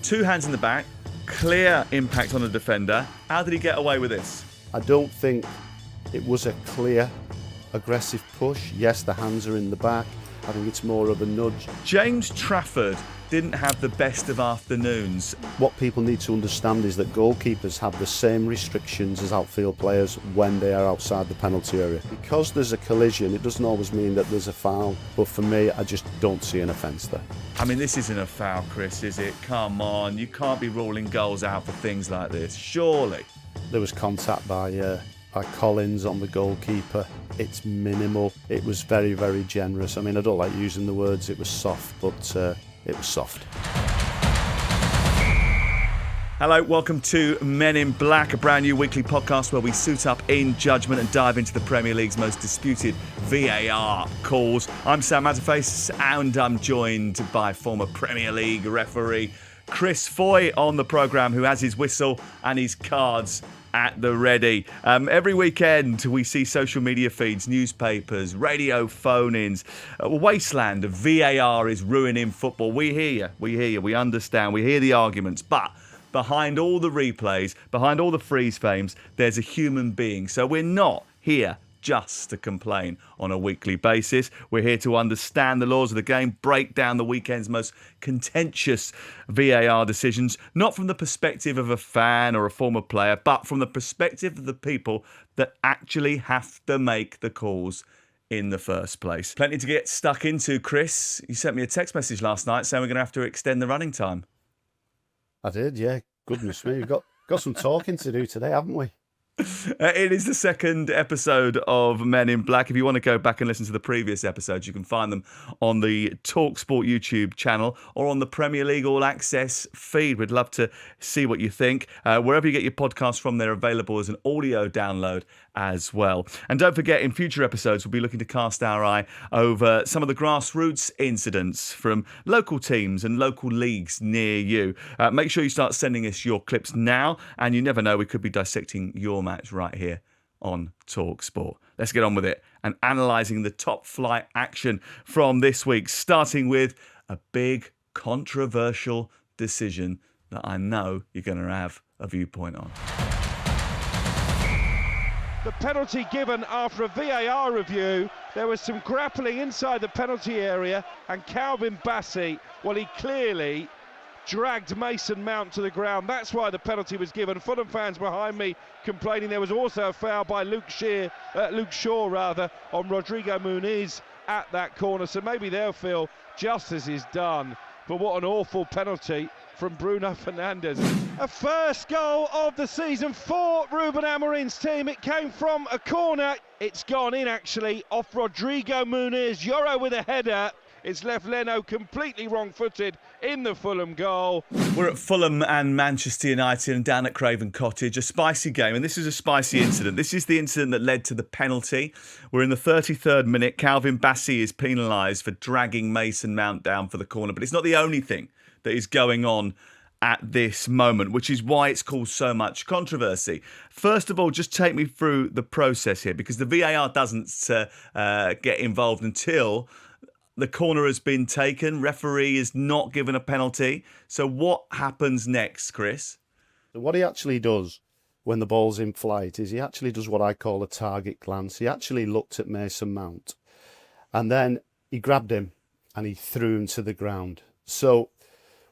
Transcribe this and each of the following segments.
two hands in the back, clear impact on the defender. How did he get away with this? I don't think it was a clear, aggressive push. Yes, the hands are in the back. I think it's more of a nudge. James Trafford didn't have the best of afternoons. What people need to understand is that goalkeepers have the same restrictions as outfield players when they are outside the penalty area. Because there's a collision, it doesn't always mean that there's a foul. But for me, I just don't see an offence there. I mean, this isn't a foul, Chris, is it? Come on, you can't be ruling goals out for things like this, surely. There was contact by Collins on the goalkeeper. It's minimal. It was very, very generous. I mean, I don't like using the words it was soft, but it was soft. Hello, welcome to Men in Black, a brand new weekly podcast where we suit up in judgment and dive into the Premier League's most disputed VAR calls. I'm Sam Matterface and I'm joined by former Premier League referee Chris Foy on the programme, who has his whistle and his cards at the ready. Every weekend we see social media feeds, newspapers, radio phone-ins, a wasteland of VAR is ruining football. We hear you, we understand, we hear the arguments, but behind all the replays, behind all the freeze frames, there's a human being. So we're not here just to complain on a weekly basis. We're here to understand the laws of the game, break down the weekend's most contentious VAR decisions, not from the perspective of a fan or a former player, but from the perspective of the people that actually have to make the calls in the first place. Plenty to get stuck into, Chris. You sent me a text message last night saying we're going to have to extend the running time. I did, yeah. Goodness me, we've got some talking to do today, haven't we? It is the second episode of Men in Black. If you want to go back and listen to the previous episodes, you can find them on the talkSPORT YouTube channel or on the Premier League All Access feed. We'd love to see what you think. Wherever you get your podcasts from, they're available as an audio download as well. And don't forget, in future episodes, we'll be looking to cast our eye over some of the grassroots incidents from local teams and local leagues near you. Make sure you start sending us your clips now, and you never know, we could be dissecting your match right here on talkSPORT. Let's get on with it and analysing the top flight action from this week, starting with a big controversial decision that I know you're going to have a viewpoint on. The penalty given after a VAR review. There was some grappling inside the penalty area, and Calvin Bassey, well, he clearly dragged Mason Mount to the ground. That's why the penalty was given. Fulham fans behind me complaining there was also a foul by Luke Shaw on Rodrigo Muniz at that corner. So maybe they'll feel justice is done. But what an awful penalty from Bruno Fernandes. A first goal of the season for Ruben Amorim's team. It came from a corner. It's gone in actually off Rodrigo Muniz. Yoro with a header. It's left Leno completely wrong-footed in the Fulham goal. We're at Fulham and Manchester United and down at Craven Cottage. A spicy game, and this is a spicy incident. This is the incident that led to the penalty. We're in the 33rd minute. Calvin Bassey is penalised for dragging Mason Mount down for the corner. But it's not the only thing that is going on at this moment, which is why it's caused so much controversy. First of all, just take me through the process here, because the VAR doesn't get involved until the corner has been taken. Referee is not given a penalty. So what happens next, Chris? So what he actually does when the ball's in flight is he actually does what I call a target glance. He actually looked at Mason Mount and then he grabbed him and he threw him to the ground. So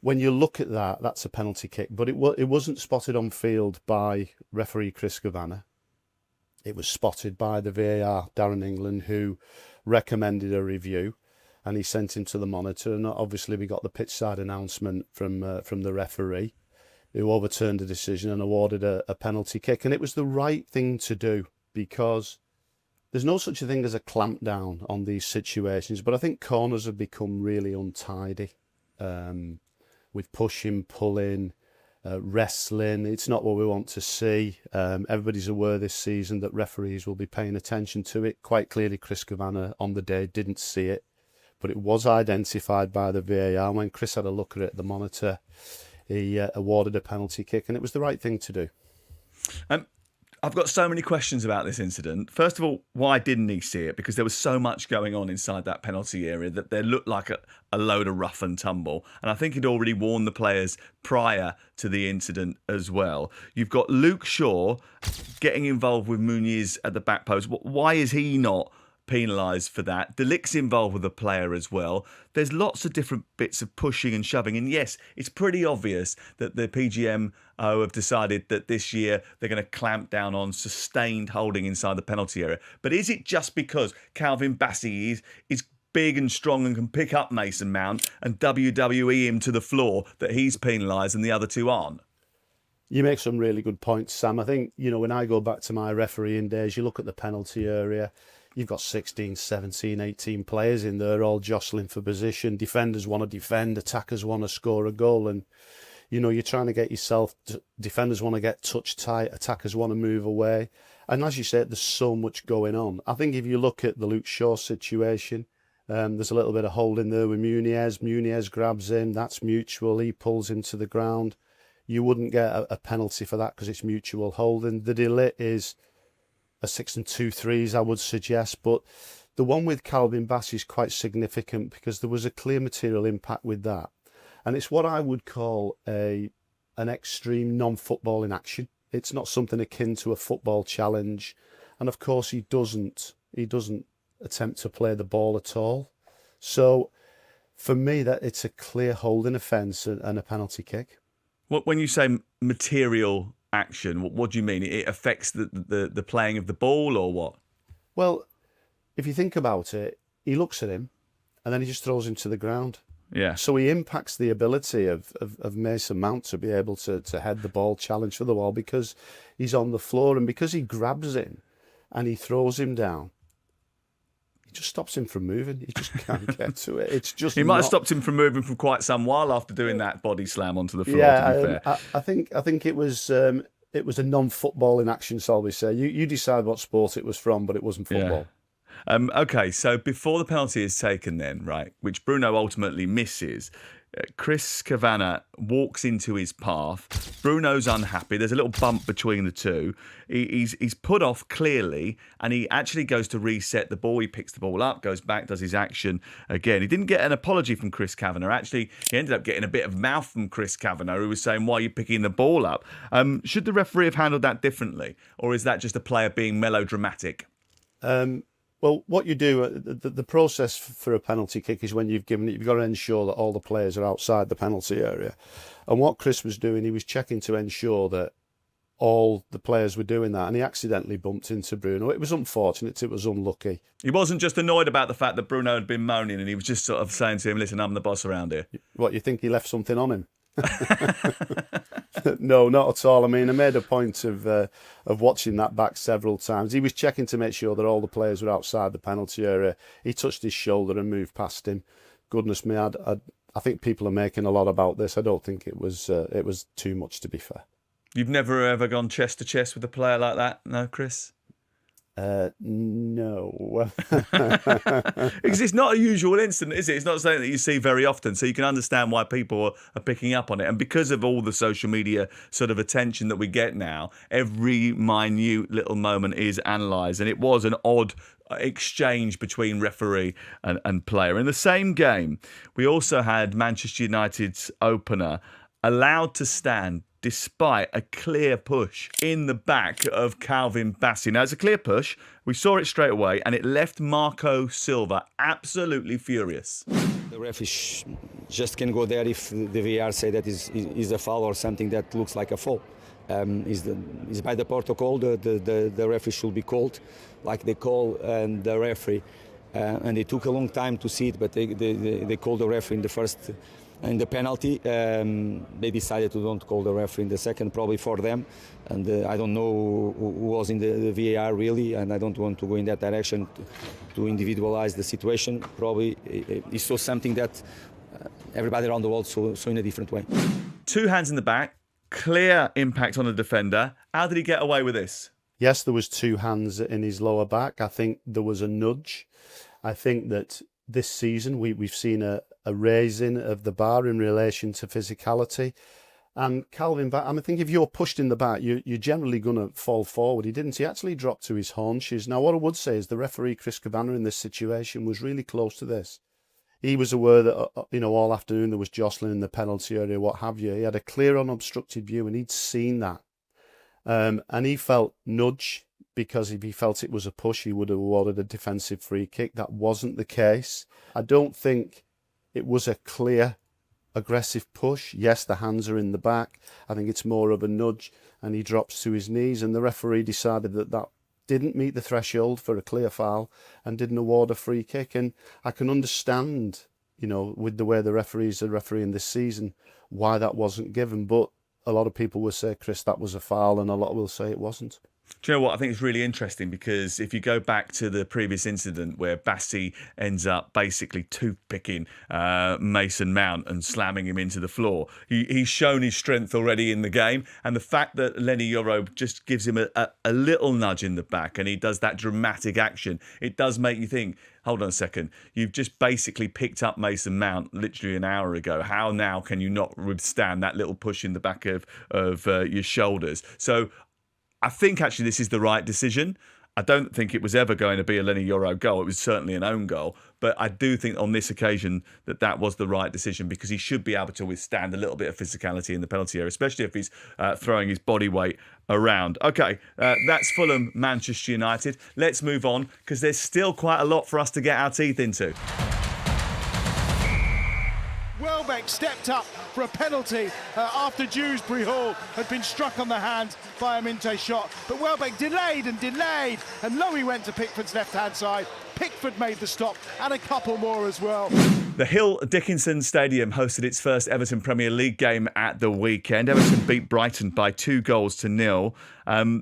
when you look at that, that's a penalty kick. But it wasn't spotted on field by referee Chris Kavanagh. It was spotted by the VAR, Darren England, who recommended a review. And he sent him to the monitor. And obviously we got the pitch side announcement from the referee, who overturned the decision and awarded a penalty kick. And it was the right thing to do, because there's no such a thing as a clamp down on these situations. But I think corners have become really untidy with pushing, pulling, wrestling. It's not what we want to see. Everybody's aware this season that referees will be paying attention to it. Quite clearly, Chris Kavanagh on the day didn't see it. But it was identified by the VAR. When Chris had a look at it at the monitor, he awarded a penalty kick, and it was the right thing to do. I've got so many questions about this incident. First of all, why didn't he see it? Because there was so much going on inside that penalty area that there looked like a load of rough and tumble. And I think he'd already warned the players prior to the incident as well. You've got Luke Shaw getting involved with Muniz at the back post. Why is he not penalised for that? De Ligt's involved with the player as well. There's lots of different bits of pushing and shoving. And yes, it's pretty obvious that the PGMO have decided that this year they're going to clamp down on sustained holding inside the penalty area. But is it just because Calvin Bassey is big and strong and can pick up Mason Mount and WWE him to the floor that he's penalised and the other two aren't? You make some really good points, Sam. I think, when I go back to my refereeing days, you look at the penalty area, you've got 16, 17, 18 players in there all jostling for position. Defenders want to defend, attackers want to score a goal. And, you're trying to get yourself, defenders want to get touch tight, attackers want to move away. And as you said, there's so much going on. I think if you look at the Luke Shaw situation, there's a little bit of holding there with Muniz. Muniz grabs him, that's mutual, he pulls him to the ground. You wouldn't get a penalty for that because it's mutual holding. The De Ligt is a 6 and 2/3, I would suggest. But the one with Calvin Bassey is quite significant because there was a clear material impact with that. And it's what I would call an extreme non-footballing action. It's not something akin to a football challenge. And of course, he doesn't attempt to play the ball at all. So for me, that it's a clear holding offence and a penalty kick. When you say material action, what do you mean? It affects the playing of the ball or what? Well, if you think about it, he looks at him and then he just throws him to the ground. Yeah. So he impacts the ability of Mason Mount to be able to head the ball, challenge for the ball, because he's on the floor, and because he grabs him and he throws him down, he just stops him from moving. He just can't get to it. It's just he might have stopped him from moving for quite some while after doing that body slam onto the floor. Yeah, to be fair. I think it was a non-footballing action, shall we say? You decide what sport it was from, but it wasn't football. Yeah. Okay, so before the penalty is taken then, right, which Bruno ultimately misses, Chris Kavanagh walks into his path. Bruno's unhappy. There's a little bump between the two. He's put off clearly, and he actually goes to reset the ball. He picks the ball up, goes back, does his action again. He didn't get an apology from Chris Kavanagh. Actually, he ended up getting a bit of mouth from Chris Kavanagh, who was saying, why are you picking the ball up? Should the referee have handled that differently, or is that just a player being melodramatic? Well, what you do, the process for a penalty kick is when you've given it, you've got to ensure that all the players are outside the penalty area. And what Chris was doing, he was checking to ensure that all the players were doing that, and he accidentally bumped into Bruno. It was unfortunate, it was unlucky. He wasn't just annoyed about the fact that Bruno had been moaning, and he was just sort of saying to him, listen, I'm the boss around here. What, you think he left something on him? No, not at all. I mean, I made a point of watching that back several times. He was checking to make sure that all the players were outside the penalty area. He touched his shoulder and moved past him. Goodness me, I think people are making a lot about this. I don't think it was too much, to be fair. You've never ever gone chest to chest with a player like that, no, Chris? No. Because it's not a usual incident, is it? It's not something that you see very often, so you can understand why people are picking up on it. And because of all the social media sort of attention that we get now, every minute little moment is analysed, and it was an odd exchange between referee and player. In the same game, we also had Manchester United's opener allowed to stand despite a clear push in the back of Calvin Bassey. Now, it's a clear push. We saw it straight away, and it left Marco Silva absolutely furious. The referee just can go there if the VAR say that is a foul or something that looks like a foul. Is by the protocol, the referee should be called, like they call the referee. And it took a long time to see it, but they called the referee in the first. In the penalty, they decided to don't call the referee in the second, probably for them. And I don't know who was in the VAR really, and I don't want to go in that direction to individualize the situation. Probably he saw something that everybody around the world saw in a different way. 2 hands in the back, clear impact on the defender. How did he get away with this? Yes, there was 2 hands in his lower back. I think there was a nudge. I think that this season we've seen a raising of the bar in relation to physicality. And Calvin, I think if you're pushed in the back, you're generally going to fall forward. He didn't. He actually dropped to his haunches. Now, what I would say is the referee, Chris Cabana, in this situation was really close to this. He was aware that, all afternoon there was jostling in the penalty area, what have you. He had a clear, unobstructed view, and he'd seen that. And he felt nudge, because if he felt it was a push, he would have awarded a defensive free kick. That wasn't the case. I don't think it was a clear, aggressive push. Yes, the hands are in the back. I think it's more of a nudge, and he drops to his knees, and the referee decided that didn't meet the threshold for a clear foul and didn't award a free kick. And I can understand, with the way the referees are refereeing this season, why that wasn't given. But a lot of people will say, Chris, that was a foul, and a lot will say it wasn't. Do you know what? I think it's really interesting, because if you go back to the previous incident where Bassey ends up basically toothpicking Mason Mount and slamming him into the floor, he's shown his strength already in the game. And the fact that Lenny Yoro just gives him a little nudge in the back and he does that dramatic action, it does make you think, hold on a second, you've just basically picked up Mason Mount literally an hour ago. How now can you not withstand that little push in the back of your shoulders? So I think actually this is the right decision. I don't think it was ever going to be a Lenny Yoro goal. It was certainly an own goal. But I do think on this occasion that was the right decision, because he should be able to withstand a little bit of physicality in the penalty area, especially if he's throwing his body weight around. OK, that's Fulham, Manchester United. Let's move on, because there's still quite a lot for us to get our teeth into. Welbeck stepped up for a penalty after Dewsbury-Hall had been struck on the hand by a Minte shot. But Welbeck delayed, and lo, he went to Pickford's left-hand side. Pickford made the stop, and a couple more as well. The Hill Dickinson Stadium hosted its first Everton Premier League game at the weekend. Everton beat Brighton by 2-0.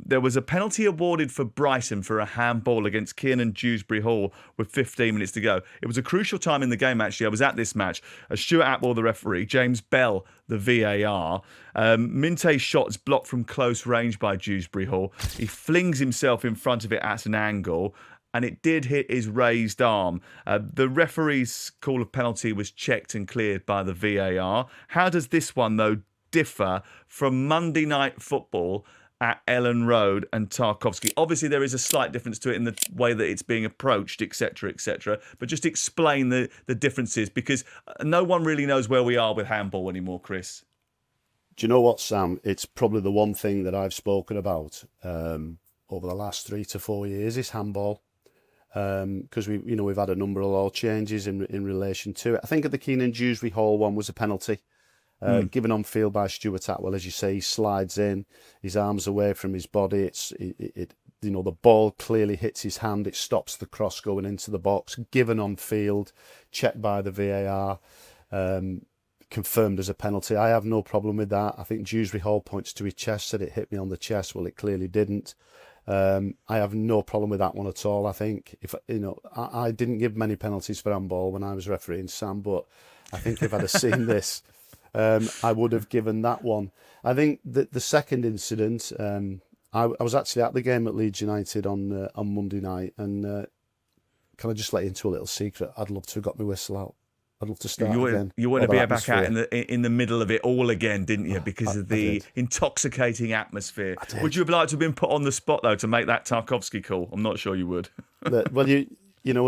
There was a penalty awarded for Brighton for a handball against Kiernan Dewsbury-Hall with 15 minutes to go. It was a crucial time in the game, actually. I was at this match. Stuart Atwell, the referee, James Bell, the VAR. Minte's shot's blocked from close range by Dewsbury-Hall. He flings himself in front of it at an angle, and it did hit his raised arm. The referee's call of penalty was checked and cleared by the VAR. How does this one, though, differ from Monday Night Football at Ellen Road and Tarkowski? Obviously, there is a slight difference to it in the way that it's being approached, etc., etc. But just explain the differences, because no one really knows where we are with handball anymore, Chris. Do you know what, Sam? It's probably the one thing that I've spoken about over the last 3 to 4 years is handball. Because we've had a number of law changes in relation to it. I think at the Kiernan Dewsbury-Hall one was a penalty given on field by Stuart Atwell. As you say, he slides in, his arms away from his body. The ball clearly hits his hand. It stops the cross going into the box. Given on field, checked by the VAR, confirmed as a penalty. I have no problem with that. I think Dewsbury-Hall points to his chest, said it hit me on the chest. Well, it clearly didn't. I have no problem with that one at all. I think I didn't give many penalties for handball when I was refereeing, Sam, but I think if I'd have seen this, I would have given that one. I think that the second incident, I was actually at the game at Leeds United on Monday night, and can I just let you into a little secret? I'd love to have got my whistle out. I'd love to start again. You want to be back out in the middle of it all again, didn't you? Because of the intoxicating atmosphere. Would you have liked to have been put on the spot, though, to make that Tarkowski call? I'm not sure you would. Well,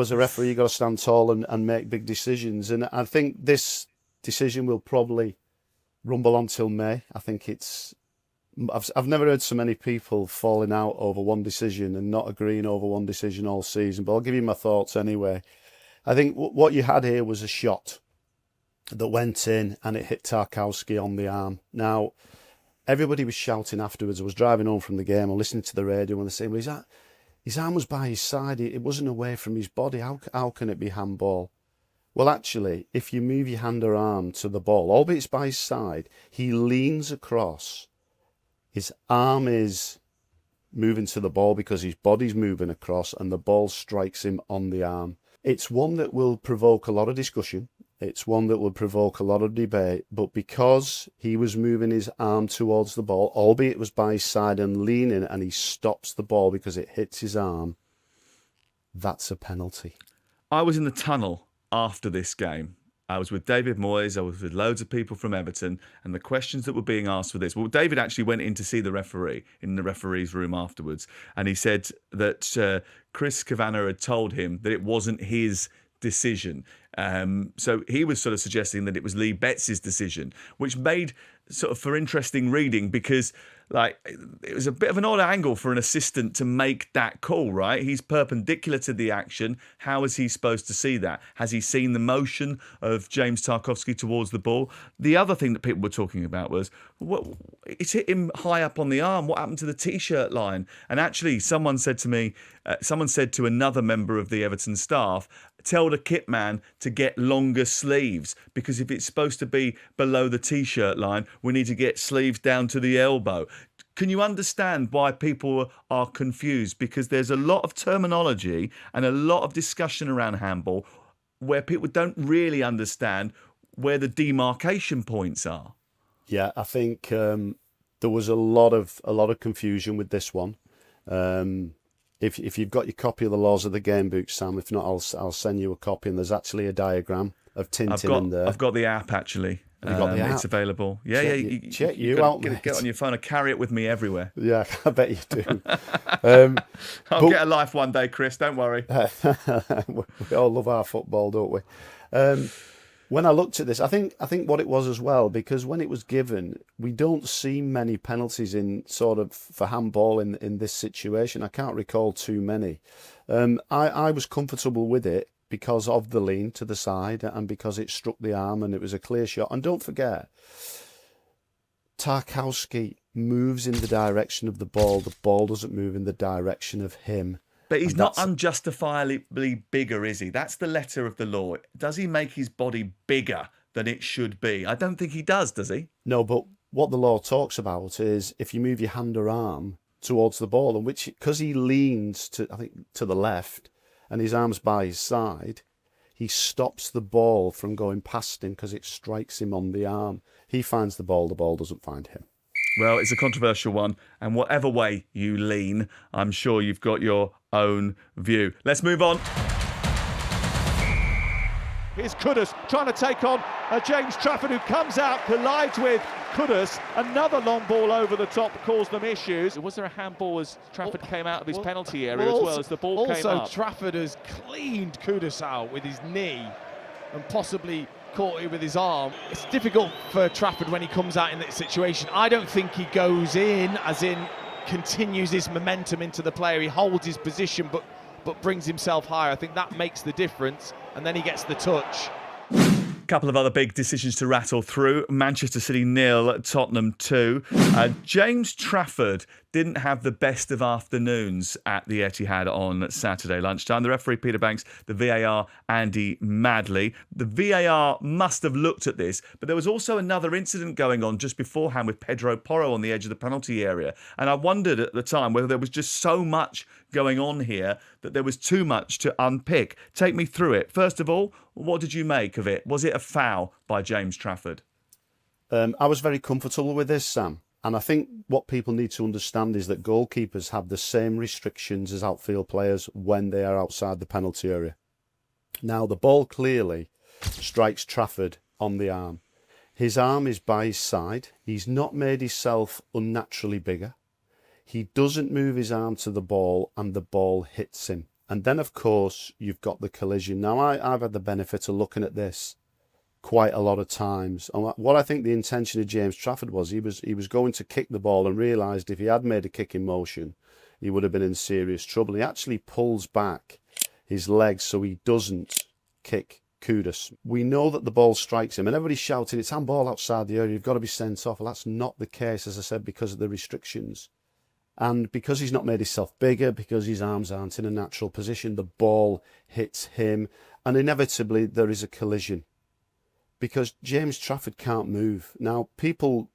as a referee, you've got to stand tall and make big decisions. And I think this decision will probably rumble on till May. I think I've never heard so many people falling out over one decision and not agreeing over one decision all season. But I'll give you my thoughts anyway. I think what you had here was a shot that went in and it hit Tarkowski on the arm. Now, everybody was shouting afterwards. I was driving home from the game or listening to the radio and they're saying, well, his arm was by his side. It wasn't away from his body. How can it be handball? Well, actually, if you move your hand or arm to the ball, albeit it's by his side, he leans across. His arm is moving to the ball because his body's moving across and the ball strikes him on the arm. It's one that will provoke a lot of discussion. It's one that will provoke a lot of debate. But because he was moving his arm towards the ball, albeit it was by his side and leaning, and he stops the ball because it hits his arm, that's a penalty. I was in the tunnel after this game, I was with David Moyes, I was with loads of people from Everton, and the questions that were being asked for this. Well, David actually went in to see the referee in the referee's room afterwards, and he said that Chris Kavanagh had told him that it wasn't his decision. So he was sort of suggesting that it was Lee Betts' decision, which made sort of for interesting reading because like it was a bit of an odd angle for an assistant to make that call, right? He's perpendicular to the action. How is he supposed to see that? Has he seen the motion of James Tarkowski towards the ball? The other thing that people were talking about was, it's hit him high up on the arm. What happened to the T-shirt line? And actually, someone said to another member of the Everton staff, tell the kit man to get longer sleeves, because if it's supposed to be below the T-shirt line, we need to get sleeves down to the elbow. Can you understand why people are confused? Because there's a lot of terminology and a lot of discussion around handball where people don't really understand where the demarcation points are. Yeah, I think there was a lot of confusion with this one. If you've got your copy of the laws of the game book, Sam, if not, I'll send you a copy. And there's actually a diagram of Tintin in there. I've got the app actually. Have you got the app? It's available. Yeah, check you out. Get it on your phone and carry it with me everywhere. Yeah, I bet you do. I'll get a life one day, Chris. Don't worry. We all love our football, don't we? When I looked at this, I think what it was as well, because when it was given, we don't see many penalties in sort of for handball in this situation. I can't recall too many. I was comfortable with it because of the lean to the side and because it struck the arm and it was a clear shot. And don't forget, Tarkowski moves in the direction of the ball doesn't move in the direction of him. But he's not unjustifiably bigger, is he? That's the letter of the law. Does he make his body bigger than it should be? I don't think he does he? No, but what the law talks about is if you move your hand or arm towards the ball, and because he leans to the left and his arm's by his side, he stops the ball from going past him because it strikes him on the arm. He finds the ball doesn't find him. Well, it's a controversial one, and whatever way you lean, I'm sure you've got your own view. Let's move on. Here's Kudus trying to take on James Trafford, who comes out, collides with Kudus. Another long ball over the top caused them issues. Was there a handball as Trafford came out of his penalty area as well as the ball came up? Also, Trafford has cleaned Kudus out with his knee and possibly caught it with his arm. It's difficult for Trafford when he comes out in that situation. I don't think he goes in, as in continues his momentum into the player. He holds his position but brings himself higher. I think that makes the difference, and then he gets the touch. Couple of other big decisions to rattle through. Manchester City 0, Tottenham 2. James Trafford didn't have the best of afternoons at the Etihad on Saturday lunchtime. The referee, Peter Banks, the VAR, Andy Madley. The VAR must have looked at this, but there was also another incident going on just beforehand with Pedro Porro on the edge of the penalty area. And I wondered at the time whether there was just so much going on here that there was too much to unpick. Take me through it. First of all, what did you make of it? Was it a foul by James Trafford? I was very comfortable with this, Sam. And I think what people need to understand is that goalkeepers have the same restrictions as outfield players when they are outside the penalty area. Now, the ball clearly strikes Trafford on the arm. His arm is by his side. He's not made himself unnaturally bigger. He doesn't move his arm to the ball and the ball hits him. And then, of course, you've got the collision. Now, I've had the benefit of looking at this quite a lot of times. And what I think the intention of James Trafford was, he was going to kick the ball and realised if he had made a kicking motion, he would have been in serious trouble. He actually pulls back his legs so he doesn't kick Kudus. We know that the ball strikes him, and everybody's shouting, it's handball outside the area, you've got to be sent off. Well, that's not the case, as I said, because of the restrictions. And because he's not made himself bigger, because his arms aren't in a natural position, the ball hits him, and inevitably there is a collision. Because James Trafford can't move. Now, people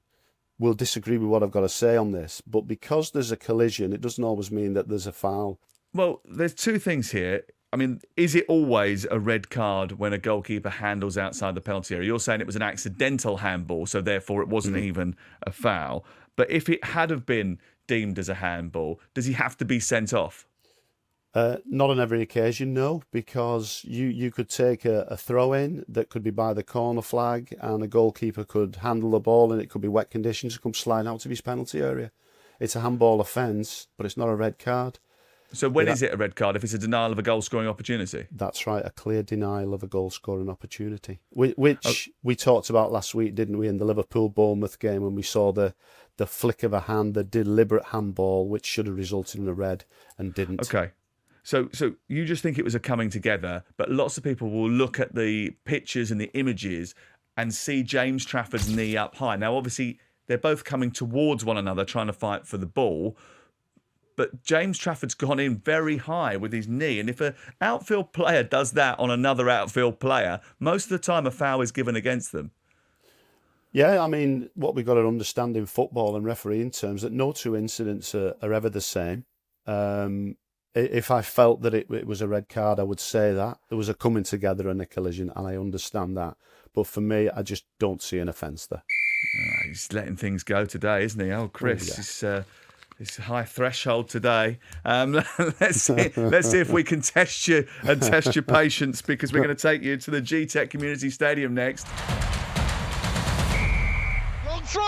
will disagree with what I've got to say on this, but because there's a collision, it doesn't always mean that there's a foul. Well, there's two things here. I mean, is it always a red card when a goalkeeper handles outside the penalty area? You're saying it was an accidental handball, so therefore it wasn't even a foul. But if it had have been deemed as a handball, does he have to be sent off? Not on every occasion, no, because you could take a throw-in that could be by the corner flag and a goalkeeper could handle the ball and it could be wet conditions and come sliding out of his penalty area. It's a handball offence, but it's not a red card. So when is it a red card? If it's a denial of a goal-scoring opportunity? That's right, a clear denial of a goal-scoring opportunity, which we talked about last week, didn't we, in the Liverpool-Bournemouth game when we saw the flick of a hand, the deliberate handball, which should have resulted in a red and didn't. Okay. So you just think it was a coming together, but lots of people will look at the pictures and the images and see James Trafford's knee up high. Now, obviously, they're both coming towards one another, trying to fight for the ball. But James Trafford's gone in very high with his knee. And if an outfield player does that on another outfield player, most of the time a foul is given against them. Yeah, I mean, what we've got to understand in football and refereeing terms, that no two incidents are ever the same. If I felt that it was a red card, I would say that. There was a coming together and a collision, and I understand that. But for me, I just don't see an offence there. He's letting things go today, isn't he? Oh, Chris, it's a high threshold today. Let's see if we can test you and test your patience, because we're going to take you to the G-Tech Community Stadium next. Long throw!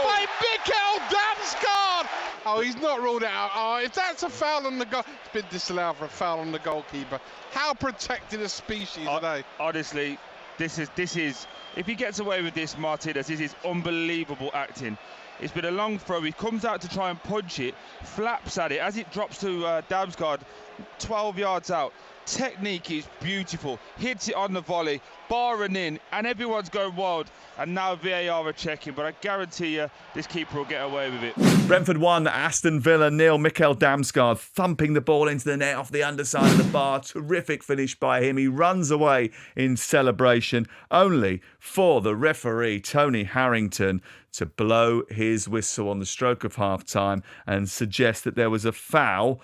By Mikel Damsgaard! Oh, he's not ruled it out. Oh, if that's a foul on the goal, it's been disallowed for a foul on the goalkeeper. How protected a species are they? Honestly, this is. If he gets away with this, Martinez, this is unbelievable acting. It's been a long throw. He comes out to try and punch it, flaps at it as it drops to Damsgaard, 12 yards out. Technique is beautiful. Hits it on the volley, barring in, and everyone's going wild. And now VAR are checking, but I guarantee you this keeper will get away with it. Brentford 1, Aston Villa 0. Mikel Damsgaard thumping the ball into the net off the underside of the bar. Terrific finish by him. He runs away in celebration, only for the referee, Tony Harrington, to blow his whistle on the stroke of half-time and suggest that there was a foul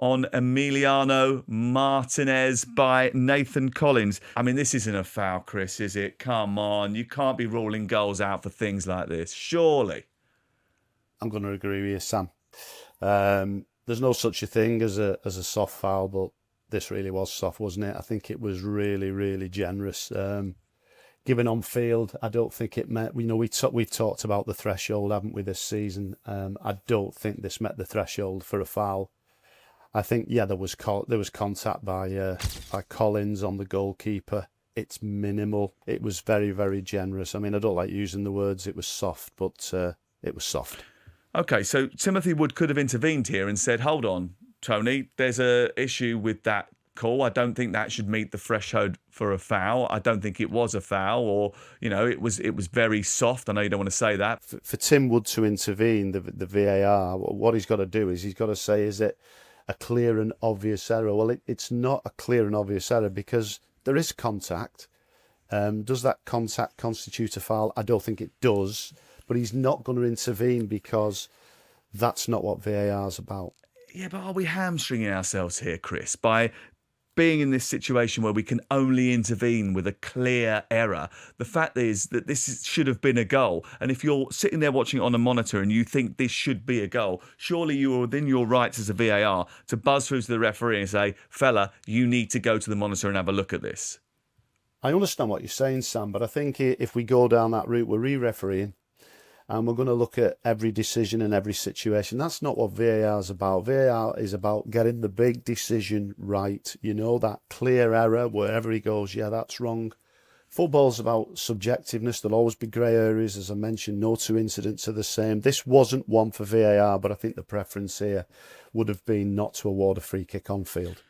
on Emiliano Martinez by Nathan Collins. I mean, this isn't a foul, Chris, is it? Come on, you can't be ruling goals out for things like this, surely. I'm going to agree with you, Sam. There's no such a thing as a soft foul, but this really was soft, wasn't it? I think it was really, really generous. Given on field, I don't think it met. We've talked about the threshold, haven't we, this season? I don't think this met the threshold for a foul. I think, yeah, there was contact by Collins on the goalkeeper. It's minimal. It was very, very generous. I mean, I don't like using the words it was soft, but it was soft. OK, so Timothy Wood could have intervened here and said, hold on, Tony, there's an issue with that call. I don't think that should meet the threshold for a foul. I don't think it was a foul, or, you know, it was very soft. I know you don't want to say that. For Tim Wood to intervene, the VAR, what he's got to do is he's got to say, is it a clear and obvious error? Well, it's not a clear and obvious error because there is contact. Does that contact constitute a foul? I don't think it does, but he's not going to intervene because that's not what VAR is about. Yeah, but are we hamstringing ourselves here, Chris, by being in this situation where we can only intervene with a clear error? The fact is that should have been a goal. And if you're sitting there watching it on a monitor and you think this should be a goal, surely you are within your rights as a VAR to buzz through to the referee and say, fella, you need to go to the monitor and have a look at this. I understand what you're saying, Sam, but I think if we go down that route, we're re-refereeing and we're going to look at every decision and every situation. That's not what VAR is about. VAR is about getting the big decision right. You know, that clear error, wherever he goes, yeah, that's wrong. Football's about subjectiveness. There'll always be grey areas. As I mentioned, no two incidents are the same. This wasn't one for VAR, but I think the preference here would have been not to award a free kick on field.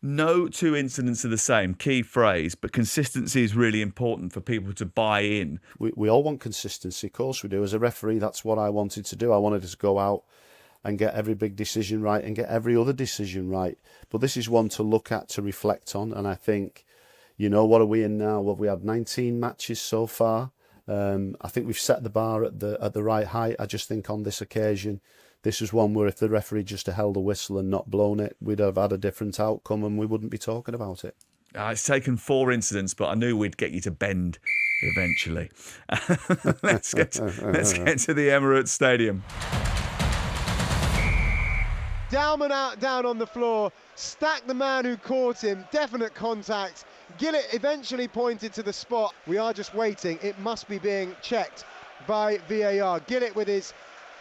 No two incidents are the same, key phrase, but consistency is really important for people to buy in. We all want consistency, of course we do. As a referee, that's what I wanted to do. I wanted to go out and get every big decision right and get every other decision right. But this is one to look at, to reflect on, and I think, you know, what are we in now? Well, we had 19 matches so far. I think we've set the bar at the right height. I just think on this occasion, this is one where if the referee just held a whistle and not blown it, we'd have had a different outcome and we wouldn't be talking about it. It's taken 4 incidents, but I knew we'd get you to bend eventually. Let's get to the Emirates Stadium. Dowman down on the floor, Stack the man who caught him, definite contact. Gillett eventually pointed to the spot. We are just waiting. It must be being checked by VAR. Gillett with his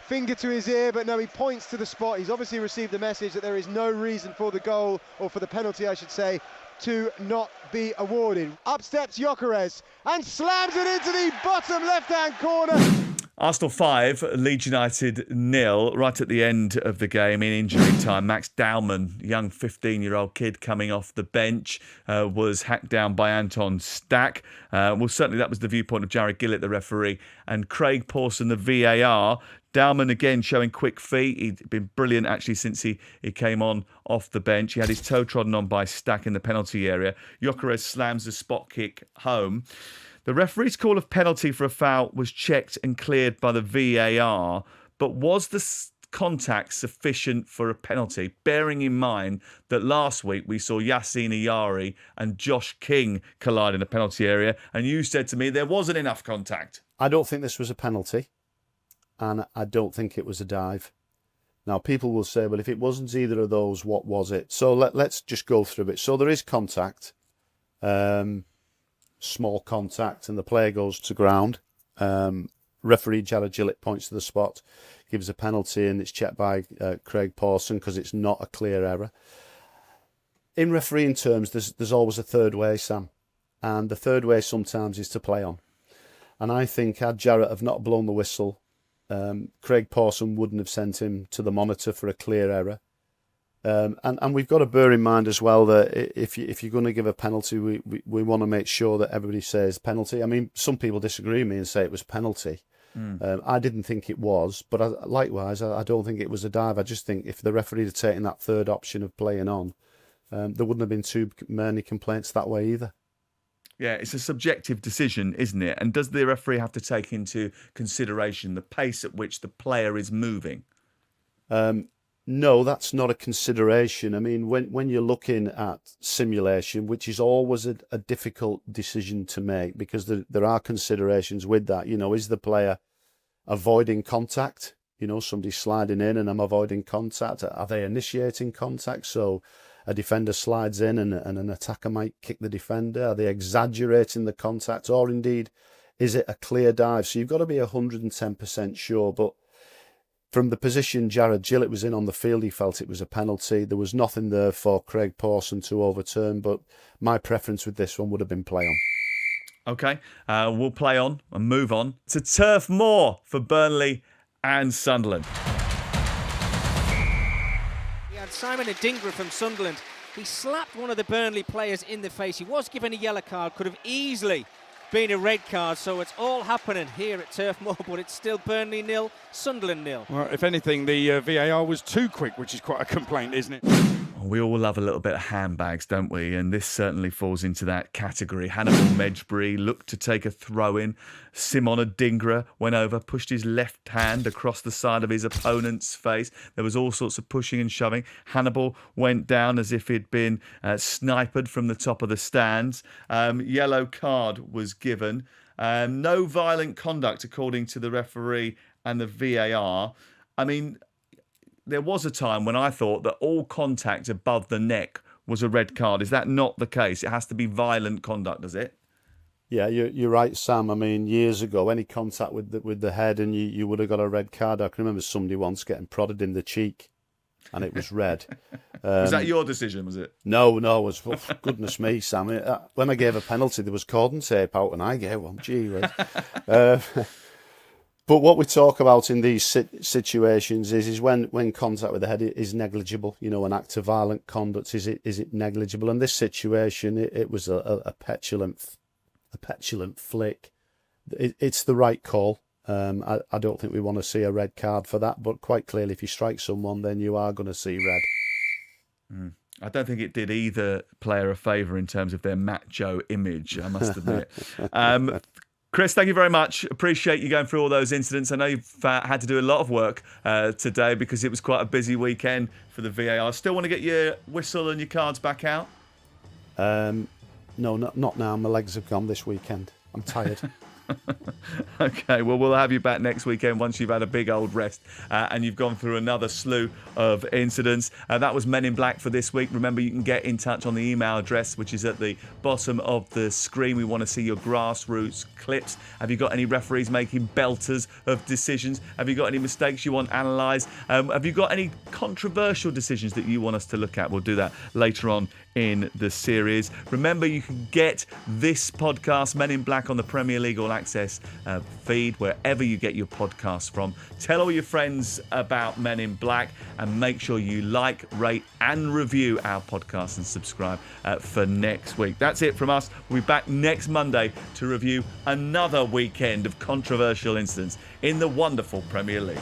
finger to his ear, but no, he points to the spot. He's obviously received the message that there is no reason for the goal, or for the penalty, I should say, to not be awarded. Up steps Gyökeres and slams it into the bottom left-hand corner. Arsenal 5, Leeds United 0. Right at the end of the game, in injury time, Max Dowman, young 15-year-old kid coming off the bench, was hacked down by Anton Stack. Well, certainly that was the viewpoint of Jared Gillett, the referee, and Craig Pawson, the VAR. Dowman again showing quick feet. He'd been brilliant actually since he came on off the bench. He had his toe trodden on by Stack in the penalty area. Gyökeres slams the spot kick home. The referee's call of penalty for a foul was checked and cleared by the VAR, but was the contact sufficient for a penalty, bearing in mind that last week we saw Yassine Ayari and Josh King collide in the penalty area, and you said to me there wasn't enough contact? I don't think this was a penalty, and I don't think it was a dive. Now, people will say, well, if it wasn't either of those, what was it? So let's just go through it. So there is contact. Small contact, and the player goes to ground. Referee Jared Gillett points to the spot, gives a penalty, and it's checked by Craig Pawson because it's not a clear error. In refereeing terms, there's always a third way, Sam, and the third way sometimes is to play on. And I think had Jarrett have not blown the whistle, Craig Pawson wouldn't have sent him to the monitor for a clear error. And we've got to bear in mind as well that if you're going to give a penalty, we want to make sure that everybody says penalty. I mean, some people disagree with me and say it was penalty. I didn't think it was, but likewise, I don't think it was a dive. I just think if the referee had taken that third option of playing on, there wouldn't have been too many complaints that way either. Yeah, it's a subjective decision, isn't it? And does the referee have to take into consideration the pace at which the player is moving? No, that's not a consideration. I mean, when you're looking at simulation, which is always a difficult decision to make because there are considerations with that. You know, is the player avoiding contact? You know, somebody's sliding in and I'm avoiding contact. Are they initiating contact? So a defender slides in and an attacker might kick the defender. Are they exaggerating the contact? Or indeed, is it a clear dive? So you've got to be 110% sure. But from the position Jared Gillett was in on the field, he felt it was a penalty. There was nothing there for Craig Pawson to overturn, but my preference with this one would have been play on. OK, we'll play on and move on to Turf Moor for Burnley and Sunderland. He had Simon Adingra from Sunderland. He slapped one of the Burnley players in the face. He was given a yellow card, could have easily been a red card, so it's all happening here at Turf Moor, but it's still Burnley 0, Sunderland 0. Well, if anything, the VAR was too quick, which is quite a complaint, isn't it? We all love a little bit of handbags, don't we? And this certainly falls into that category. Hannibal Mejbri looked to take a throw-in. Simon Adingra went over, pushed his left hand across the side of his opponent's face. There was all sorts of pushing and shoving. Hannibal went down as if he'd been sniped from the top of the stands. Yellow card was given. No violent conduct, according to the referee and the VAR. I mean, there was a time when I thought that all contact above the neck was a red card. Is that not the case? It has to be violent conduct, does it? Yeah, you're right, Sam. I mean, years ago, any contact with the head and you would have got a red card. I can remember somebody once getting prodded in the cheek and it was red. Was that your decision, was it? No, it was, goodness me, Sam. When I gave a penalty, there was cordon tape out and I gave one. Gee whiz. But what we talk about in these situations is when contact with the head is negligible. You know, an act of violent conduct, is it negligible? In this situation, it was a petulant flick. It's the right call. I don't think we want to see a red card for that, but quite clearly, if you strike someone, then you are going to see red. I don't think it did either player a favour in terms of their macho image, I must admit. Chris, thank you very much. Appreciate you going through all those incidents. I know you've had to do a lot of work today because it was quite a busy weekend for the VAR. Still want to get your whistle and your cards back out? No, not now. My legs have gone this weekend. I'm tired. Okay, well, we'll have you back next weekend once you've had a big old rest and you've gone through another slew of incidents. That was Men in Black for this week. Remember, you can get in touch on the email address, which is at the bottom of the screen. We want to see your grassroots clips. Have you got any referees making belters of decisions? Have you got any mistakes you want analysed? Have you got any controversial decisions that you want us to look at? We'll do that later on in the series. Remember, you can get this podcast, Men in Black, on the Premier League All Access feed, wherever you get your podcasts from. Tell all your friends about Men in Black and make sure you like, rate and review our podcast and subscribe for next week. That's it from us. We'll be back next Monday to review another weekend of controversial incidents in the wonderful Premier League.